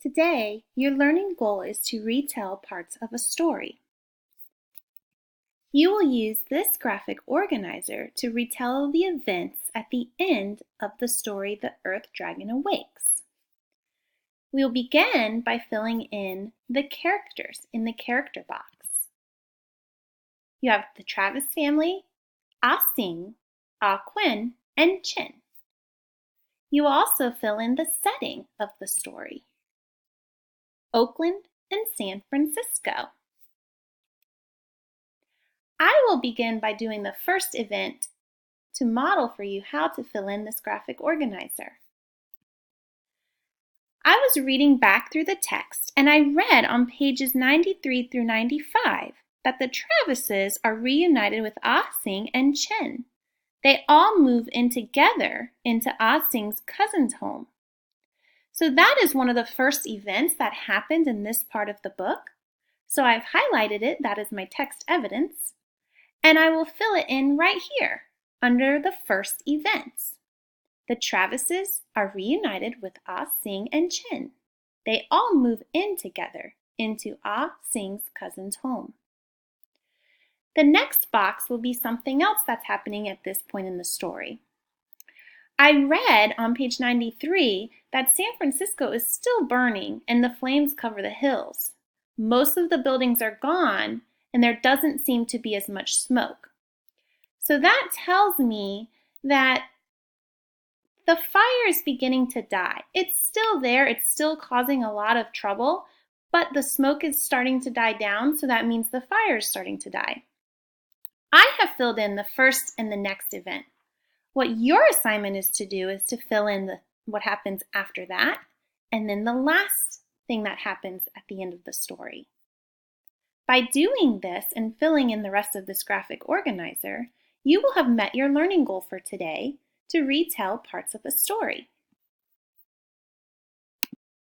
Today, your learning goal is to retell parts of a story. You will use this graphic organizer to retell the events at the end of the story The Earth Dragon Awakes. We'll begin by filling in the characters in the character box. You have the Travis family, Ah Sing, Ah Quinn, and Chin. You will also fill in the setting of the story. Oakland and San Francisco. I will begin by doing the first event to model for you how to fill in this graphic organizer. I was reading back through the text and I read on pages 93 through 95 that the Travises are reunited with Ah Sing and Chen. They all move in together into Ah Sing's cousin's home. So that is one of the first events that happened in this part of the book. So I've highlighted it, that is my text evidence, and I will fill it in right here under the first events. The Travises are reunited with Ah Sing and Chin. They all move in together into Ah Sing's cousin's home. The next box will be something else that's happening at this point in the story. I read on page 93 that San Francisco is still burning and the flames cover the hills. Most of the buildings are gone and there doesn't seem to be as much smoke. So that tells me that the fire is beginning to die. It's still there, it's still causing a lot of trouble, but the smoke is starting to die down, so that means the fire is starting to die. I have filled in the first and the next event. What your assignment is to do is to fill in what happens after that, and then the last thing that happens at the end of the story. By doing this and filling in the rest of this graphic organizer, you will have met your learning goal for today to retell parts of a story.